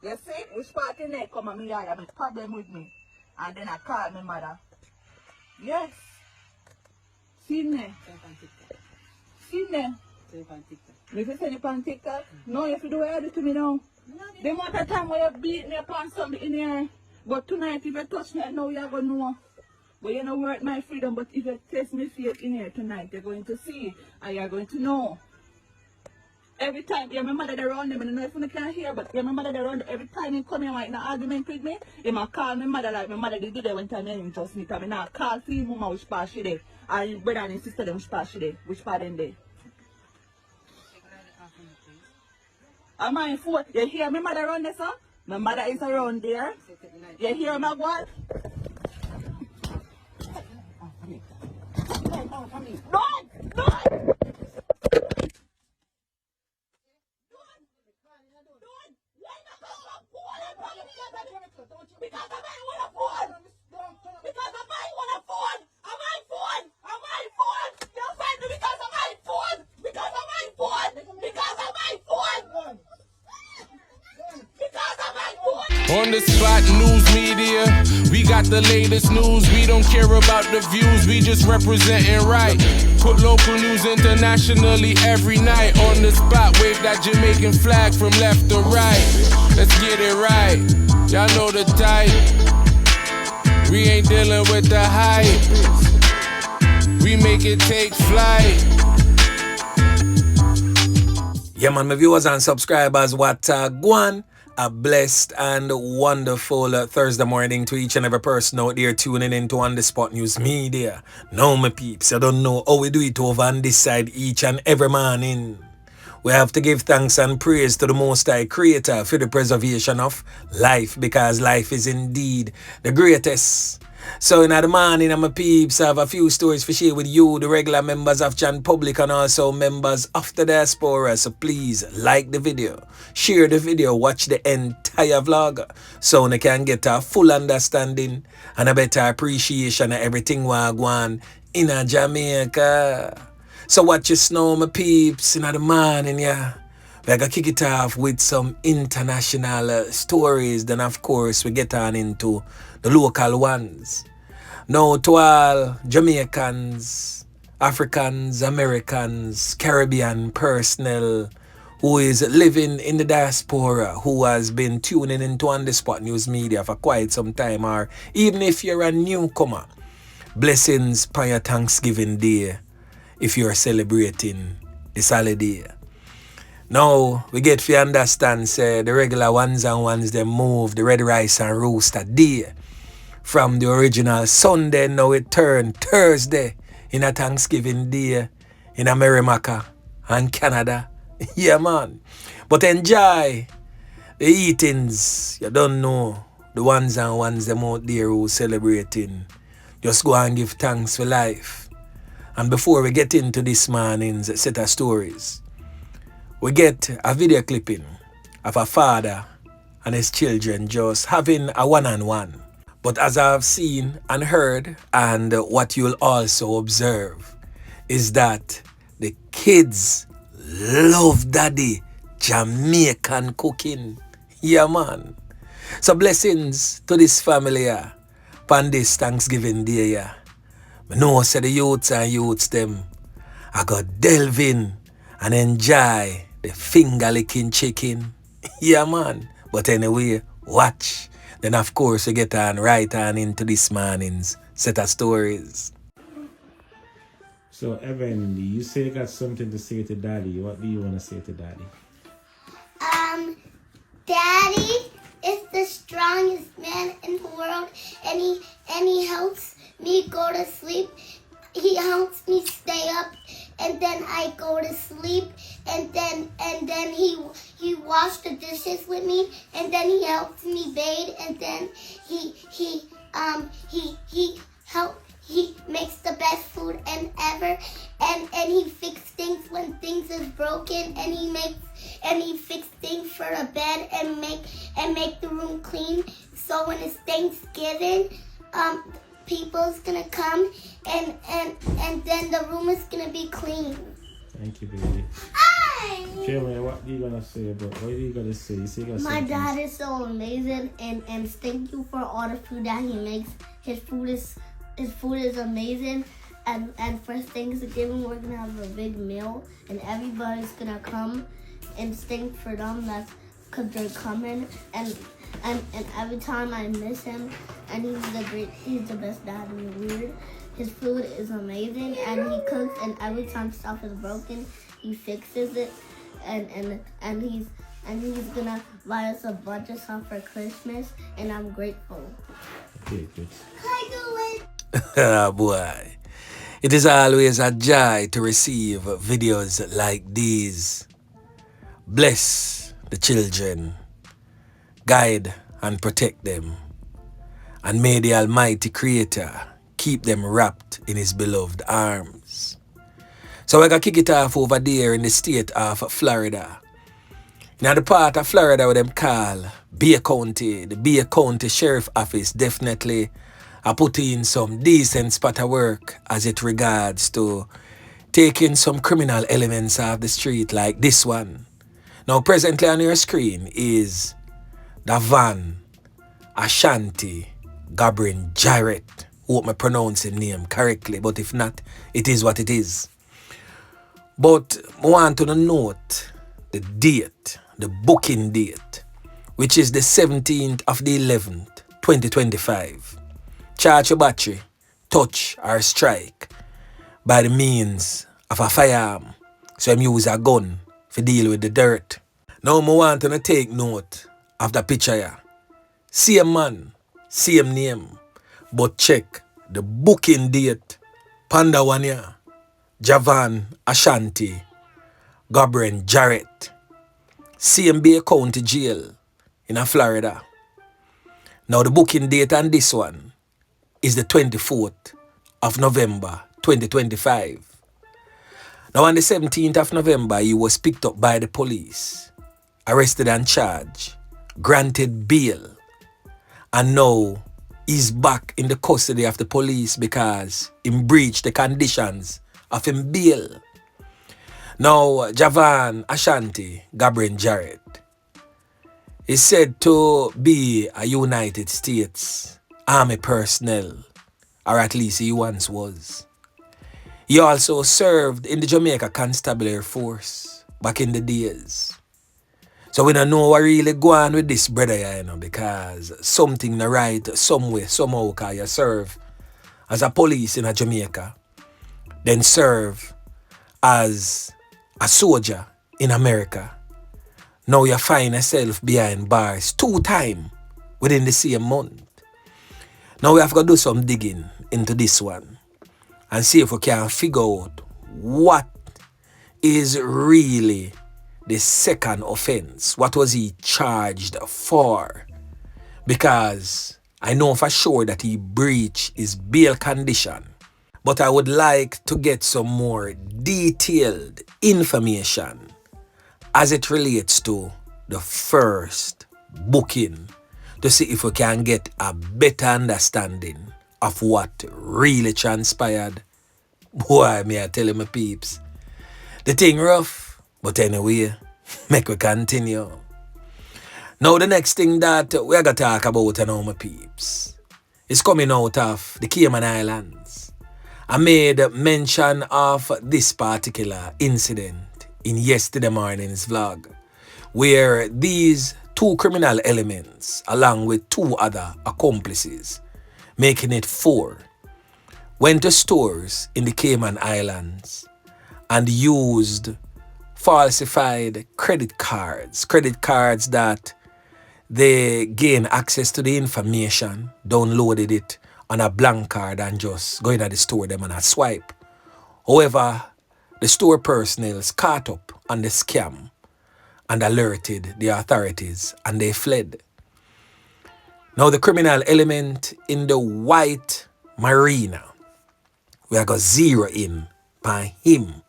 You see, which party next come and me I have a problem with me. And then I call my mother. Yes. See me. See me. If you send it on TikTok, no, you have to do it to me now. The amount of time where you beat me upon something in here. But tonight, if you touch me, now you're going to know. But you know, worth my freedom. But if you test me faith in here tonight, you're going to see and you're going to know. Every time, you remember that around them, I don't know if you can hear, but you remember that around every time you come here in an argument with me, you might call my mother like my mother did there one time you didn't trust me. I mean, I call for your mama which part she there, and your brother and your sister them which part she there, which part them there. Am I phone? You hear my mother around there, sir? My mother is around there. You hear my what? Don't! Because I might want a phone. Because I might want a phone. I might phone. I might phone. You'll find me because I might phone. Because I might phone. Because I might phone. Because I might phone. On the spot news media, we got the latest news. We don't care about the views, we just representing right. Put local news internationally every night. On the spot, wave that Jamaican flag from left to right. Let's get it right. Y'all know the type. We ain't dealing with the hype. We make it take flight. Yeah, man, my viewers and subscribers, what go on? A blessed and wonderful Thursday morning to each and every person out there tuning in to On The Spot News Media. Now, my peeps, I don't know how we do it over on this side each and every morning. We have to give thanks and praise to the Most High Creator for the preservation of life, because life is indeed the greatest. So in the morning, my peeps, I have a few stories to share with you, the regular members of Chan Public and also members of the diaspora. So please like the video, share the video, watch the entire vlog so you can get a full understanding and a better appreciation of everything we are going in Jamaica. So watch your snow, my peeps, in the morning, yeah. We're going to kick it off with some international stories. Then, of course, we get on into the local ones. Now, to all Jamaicans, Africans, Americans, Caribbean personnel who is living in the diaspora, who has been tuning into On The Spot News Media for quite some time, or even if you're a newcomer, blessings for your Thanksgiving Day if you're celebrating this holiday. Now, we get to understand, say, the regular ones and ones, they move the red rice and rooster day from the original Sunday, now it turned Thursday in a Thanksgiving Day in America and Canada. Yeah, man. But enjoy the eatings. You don't know the ones and ones them out there who celebrating. Just go and give thanks for life. And before we get into this morning's set of stories, we get a video clipping of a father and his children just having a one-on-one. But as I've seen and heard, and what you'll also observe, is that the kids love daddy Jamaican cooking. Yeah, man. So blessings to this family here on this Thanksgiving Day. Yeah. I know say the youths and youths them I got delve in and enjoy the finger licking chicken. Yeah, man. But anyway, watch. Then of course we get on right on into this morning's set of stories. So Evan, you say you got something to say to Daddy. What do you want to say to Daddy? Daddy is the strongest man in the world, and he helps me go to sleep. He helps me stay up, and then I go to sleep, and then he washes the dishes with me, and then he helps me bathe, and then he makes the best food ever, and he fixes things when things is broken, and he fixes things for the bed and make the room clean. So when it's Thanksgiving, people's gonna come and then the room is gonna be clean. Thank you, baby. Hi. Jeremy, what are you gonna say about what are you gonna say? You say you're gonna My say dad is so amazing, and thank you for all the food that he makes. His food is amazing, and for Thanksgiving we're gonna have a big meal, and everybody's gonna come and thank for them. That's because they're coming, and every time I miss him, and he's the best dad in the world. His food is amazing, and he cooks, and every time stuff is broken, he fixes it, and he's gonna buy us a bunch of stuff for Christmas, and I'm grateful. Okay, good. Hi, do it. Ah, boy. It is always a joy to receive videos like these. Bless the children, guide and protect them, and may the Almighty Creator keep them wrapped in His beloved arms. So we're going to kick it off over there in the state of Florida. Now the part of Florida where them call Bay County, the Bay County Sheriff Office definitely put in some decent spot of work as it regards to taking some criminal elements off the street like this one. Now presently on your screen is the van Ashanti Gabrin Jarrett. Hope I pronounce his name correctly, but if not, it is what it is. But I want to note the date, the booking date, which is the 17th of the 11th, 2025. Charge your battery, touch or strike by the means of a firearm. So I'm use a gun to deal with the dirt. Now I want to take note of the picture here. Same man, same name, but check the booking date. Panda one here. Javan Ashanti Gabrin Jarrett. Same Bay County Jail in Florida. Now the booking date on this one is the 24th of November 2025. Now on the 17th of November, he was picked up by the police, arrested and charged, granted bail, and now he's back in the custody of the police because he breached the conditions of him bail. Now Javan Ashanti Gabrin Jarrett is said to be a United States Army personnel, or at least he once was. He also served in the Jamaica Constabulary Force back in the days. So we don't know what really go on with this brother here, you know, because something not right somewhere, somehow, because you serve as a police in a Jamaica, then serve as a soldier in America. Now you find yourself behind bars 2 times within the same month. Now we have to do some digging into this one and see if we can figure out what is really the second offense. What was he charged for? Because I know for sure that he breached his bail condition. But I would like to get some more detailed information as it relates to the first booking to see if we can get a better understanding of what really transpired. Boy, may I tell you, my peeps, the thing rough, but anyway, make we continue. Now the next thing that we're going to talk about now, my peeps, is coming out of the Cayman Islands. I made mention of this particular incident in yesterday morning's vlog, where these 2 criminal elements, along with 2 other accomplices, making it 4, went to stores in the Cayman Islands and used falsified credit cards that they gained access to the information, downloaded it on a blank card and just go into the store them and a swipe. However, the store personnel caught up on the scam and alerted the authorities and they fled. Now the criminal element in the white marina, we are going to zero in by him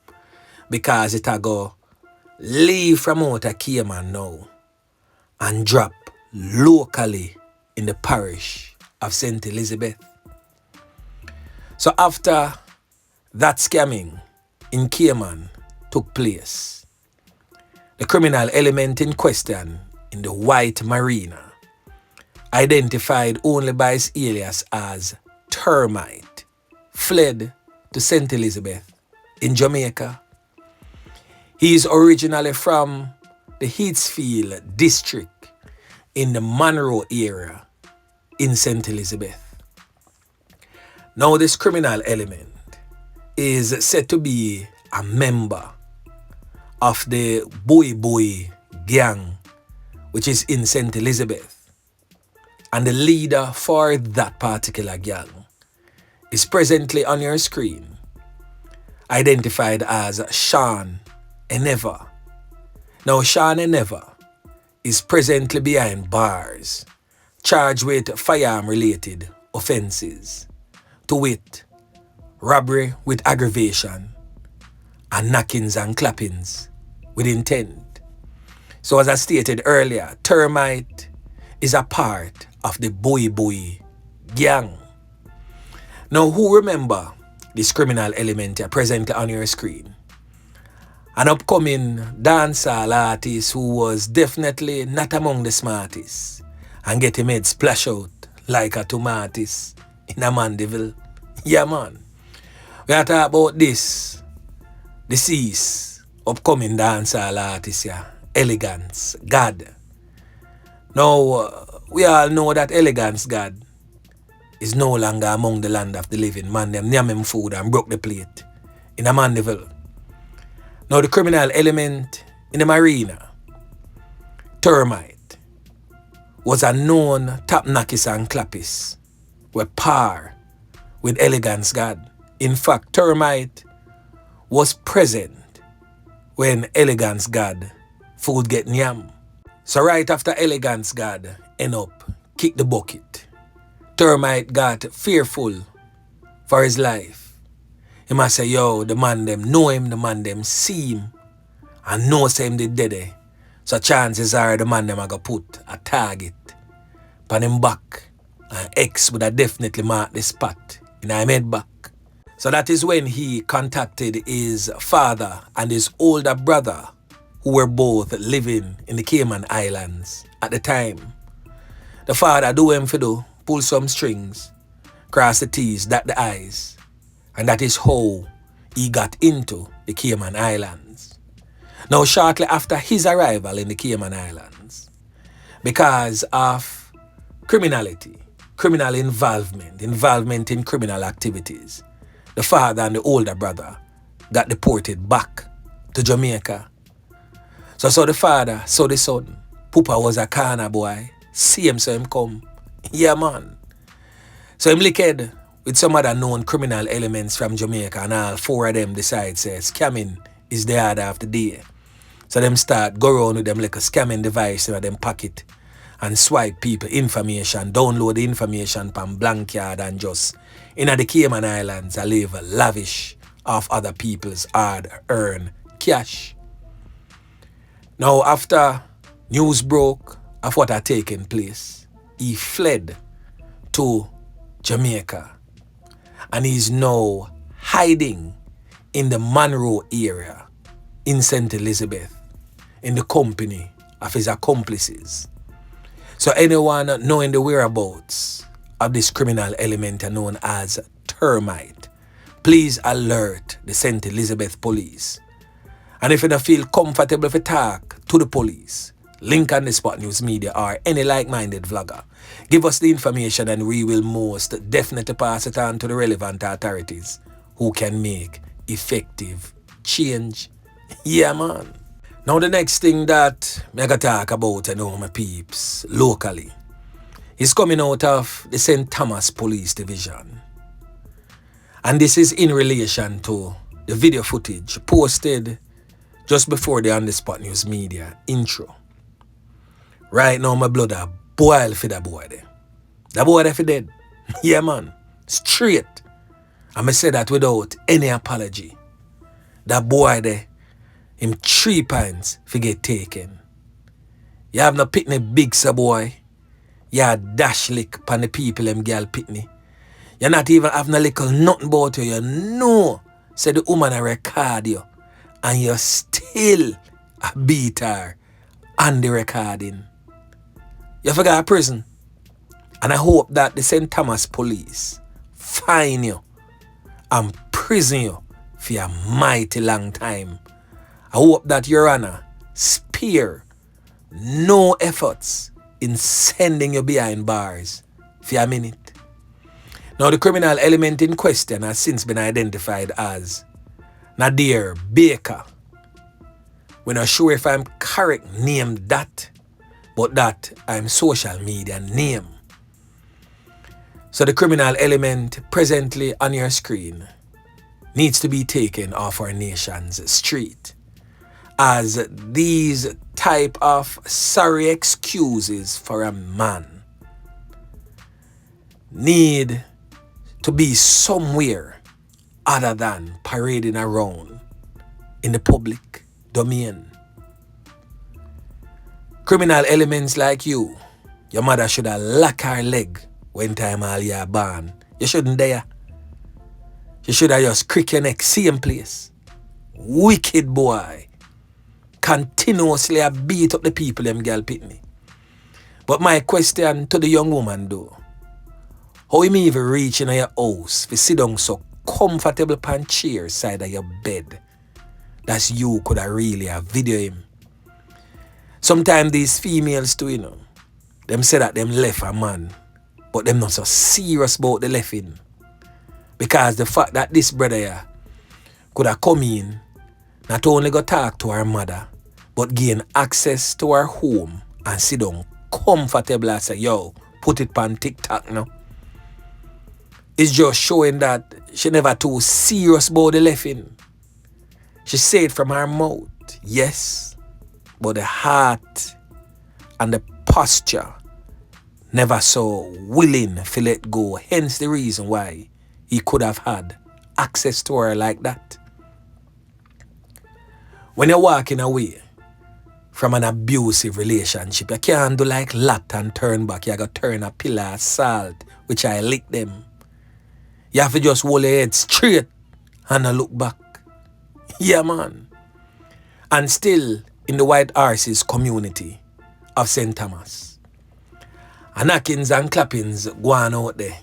because it are going to leave from out of Cayman now and drop locally in the parish of St. Elizabeth. So after that scamming in Cayman, took place. The criminal element in question in the White Marina, identified only by his alias as Termit, fled to St. Elizabeth in Jamaica. He is originally from the Heatsfield district in the Monroe area in St. Elizabeth. Now this criminal element is said to be a member of the Bobo gang, which is in St. Elizabeth. And the leader for that particular gang is presently on your screen, identified as Sean Eneva. Now Sean Eneva is presently behind bars, charged with firearm-related offences, to wit, robbery with aggravation, and knockings and clappings with intent. So as I stated earlier, Termit is a part of the Bobo gang. Now who remember this criminal element here presently on your screen? An upcoming dancehall artist who was definitely not among the smartest and get him head splash out like a tomatoes in a Mandeville. Yeah man. We are talking about this deceased upcoming dancehall artist here, Elegance God. Now we all know that Elegance God is no longer among the land of the living. Man, them name him food and broke the plate in a Mandeville. Now the criminal element in the marina, Termit, was a known tap knockers and clappers, were par with Elegance God. In fact, Termit was present when Elegance God food get nyam. So right after Elegance God end up kick the bucket, Termit got fearful for his life. He must say, yo, the man them know him, the man them see him, and know say him the dead. So chances are the man them are gonna put a target on him back, and X would have definitely marked the spot in his head back. So that is when he contacted his father and his older brother, who were both living in the Cayman Islands at the time. The father do him for do, pull some strings, cross the T's, dot the I's. And that is how he got into the Cayman Islands. Now shortly after his arrival in the Cayman Islands, because of criminality, criminal involvement in criminal activities, the father and the older brother got deported back to Jamaica. So the father saw the son. Pupa was a corner boy. See him, so him come. Yeah, man. So him licked with some other known criminal elements from Jamaica, and all four of them decide, say, scamming is the order of the day. So them start go around with them like a scamming device in them pocket and swipe people information, download the information from blank yard and just in the Cayman Islands I live lavish off other people's hard-earned cash. Now after news broke of what had taken place, he fled to Jamaica and he's now hiding in the Monroe area in St. Elizabeth in the company of his accomplices. So anyone knowing the whereabouts of this criminal element known as Termit, please alert the St. Elizabeth police. And if you don't feel comfortable to talk to the police, link on the Spot News Media or any like-minded vlogger, give us the information and we will most definitely pass it on to the relevant authorities who can make effective change. Yeah, man. Now the next thing that I gotta talk about, my peeps, locally, is coming out of the St. Thomas Police Division. And this is in relation to the video footage posted just before the On The Spot News Media intro. Right now my blood a boil for that boy there. That boy there for dead. Yeah, man. Straight. And I say that without any apology. That boy there, him 3 pints for get taken. You have no pitney big, sir boy. You a dash lick pan the people them girl pitney. You not even have no little nothing about you. You know, say the woman a record you and you still a beat her on the recording. You forgot prison. And I hope that the St. Thomas police fine you and prison you for a mighty long time. I hope that Your Honor spare no efforts in sending you behind bars for a minute. Now the criminal element in question has since been identified as Nadir Baker. We're not sure if I'm correct named that, but that I'm social media name. So the criminal element presently on your screen needs to be taken off our nation's street, as these type of sorry excuses for a man need to be somewhere other than parading around in the public domain. Criminal elements like you, your mother should have locked her leg when time all you're born. You shouldn't dare. You should have just crick your neck, same place. Wicked boy. Continuously beat up the people them girl pitney. But my question to the young woman though, how you even reach in your house to sit down so comfortable pan chair side of your bed? That's you could have really have video him. Sometimes these females too, you know, them say that them left a man, but them not so serious about the left-in. Because the fact that this brother here could have come in, not only go talk to her mother, but gain access to her home and sit down comfortable and say, yo, put it on TikTok now. It's just showing that she never too serious about the left-in. She said it from her mouth, yes, but the heart and the posture never so willing to let go. Hence the reason why he could have had access to her like that. When you're walking away from an abusive relationship, you can't do like lot and turn back. You got to turn a pillar of salt, which I lick them. You have to just hold your head straight and not look back. Yeah, man. And still in the White Horses community of St. Thomas. And knockings and clappings go on out there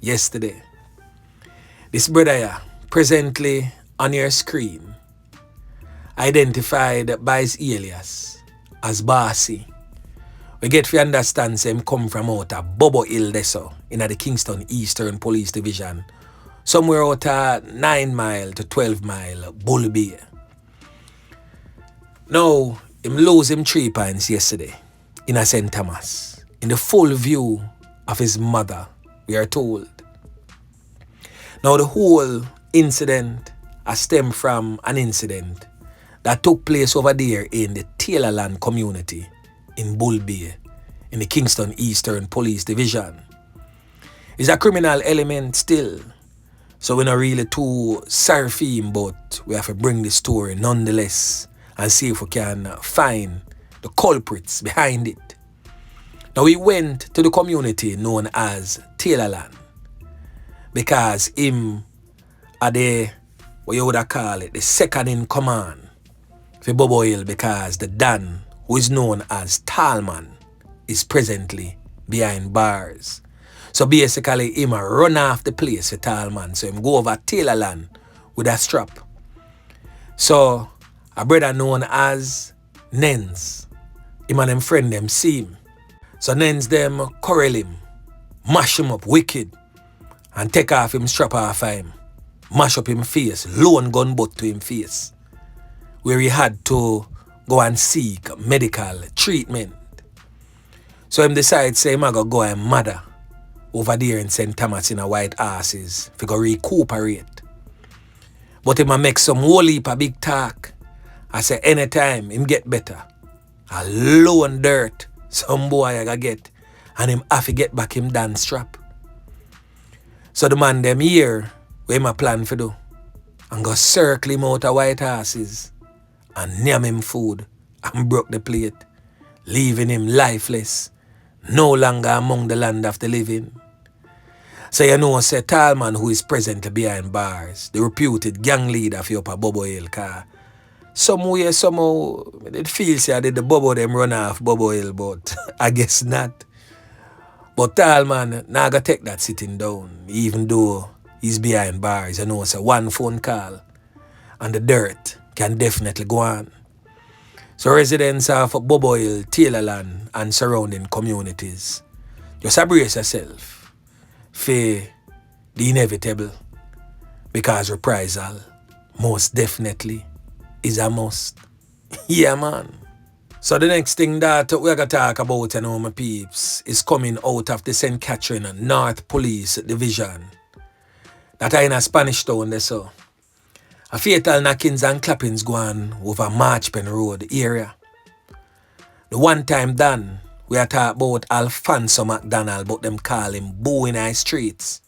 yesterday. This brother here, presently on your screen, identified by his alias as Bossy. We get to understand him come from out of Bobo Hill in the Kingston Eastern Police Division, somewhere out of 9 mile to 12 mile Bull Bay. Now, him lose him 3 points yesterday in a St. Thomas, in the full view of his mother, we are told. Now, the whole incident has stemmed from an incident that took place over there in the Taylorland community in Bull Bay, in the Kingston Eastern Police Division. It's a criminal element still, so we're not really too sorry for him, but we have to bring the story nonetheless and see if we can find the culprits behind it. Now, we went to the community known as Taylorland because him are the, what you would call it, the second in command for Bobo Hill, because the Dan, who is known as Talman, is presently behind bars. So basically, him a run off the place for Talman. So him go over Taylorland with a strap. So a brother known as Nens, him and them friend them see him. So Nens them corral him, mash him up wicked, and take off him strap off of him, mash up him face, loan gun butt to him face, where he had to go and seek medical treatment. So him decide say him go and mother over there in St. Thomas in a White Horses to go recuperate. But him a make some whole heap of big talk. I say anytime him get better, a loan dirt some boy I gotta get, and him have to get back him dance strap. So the man them here, where him a plan for do, and go circle him out of White Horses and name him food and broke the plate, leaving him lifeless, no longer among the land of the living. So you know, say Talman, who is presently behind bars, the reputed gang leader for Upper Bobo Hill, car Somewhere, somehow, it feels like did the Bobo them run off Bobo Hill, but I guess not. But tall man, now I take that sitting down, even though he's behind bars. I know it's a one phone call and the dirt can definitely go on. So residents of Bobo Hill, Taylorland and surrounding communities, just brace yourself for the inevitable, because reprisal most definitely is a must. Yeah, man. So the next thing that we're going to talk about, you know, my peeps, is coming out of the St. Catherine North Police Division. That are in a Spanish town there, so. A fatal knockings and clappings go on over Marchpen Road area. The one time done, we are talking about Alphonso McDonald, but them call him Boo in our streets.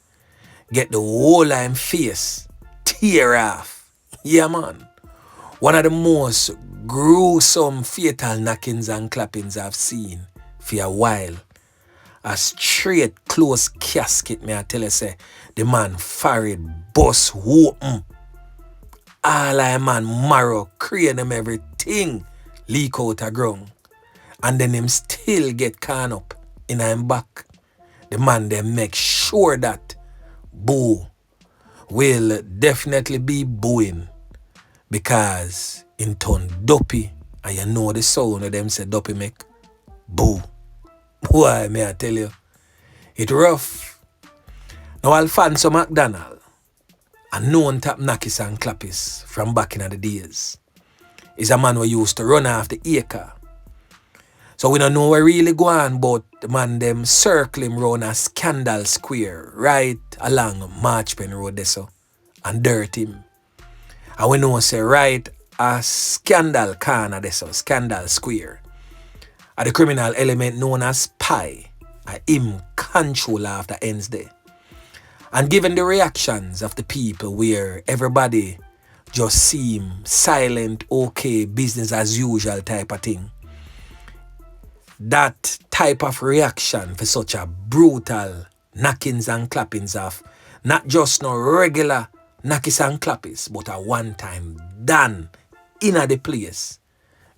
Get the whole of him face tear off. Yeah, man. One of the most gruesome fatal knockings and clappings I've seen for a while. A straight close casket, may I tell you, say, the man Farin bust open. All of man marrow, crane them everything leak out the ground. And then him still get can up in him back. The man them make sure that Boo will definitely be booing, because in turn dopey, and you know the sound of them say dopey make boo. Boy, may I tell you, it rough. Now Alphonso McDonald, a known tap knockers and clappers from back in the days, is a man who used to run off the acre. So we don't know where really go on, but the man them circle him round a Scandal Square right along Marchpen Road there, so, and dirt him. And we know say right a Scandal corner there, so Scandal Square. A the criminal element known as Spy, and him control after ends there. And given the reactions of the people where everybody just seem silent, okay, business as usual type of thing, that type of reaction for such a brutal knockings and clappings of not just no regular knockings and clappings, but a one time done in the place,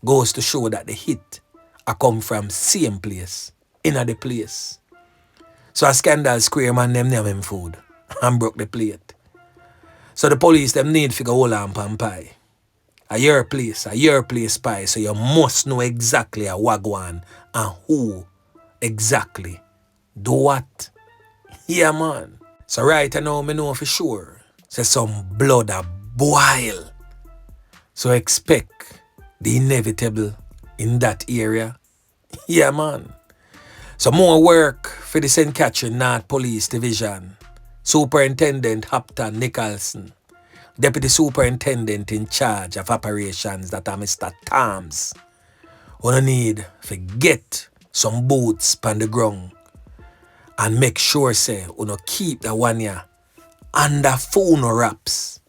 goes to show that the hit a come from same place, in the place. So a Scandal Square man them name him food and broke the plate. So the police them need figure hold on pan pie. A your place spy, so you must know exactly a wagwan and who exactly do what. Yeah, man. So right now, me know for sure, say some blood a boil. So expect the inevitable in that area. Yeah, man. So more work for the St. Catherine North Police Division. Superintendent Hopton Nicholson. Deputy Superintendent in charge of operations, that are Mr. Tams. We need to get some boots on the ground and make sure say we keep the one here under phone wraps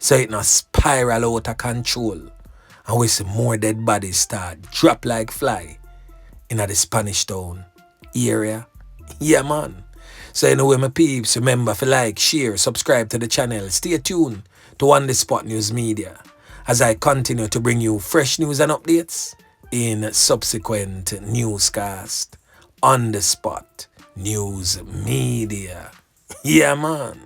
so it not spiral out of control and we see more dead bodies start drop like fly in the Spanish town area. Yeah, man. So anyway, my peeps, remember to like, share, subscribe to the channel. Stay tuned to On The Spot News Media as I continue to bring you fresh news and updates in subsequent newscast. On The Spot News Media. Yeah, man.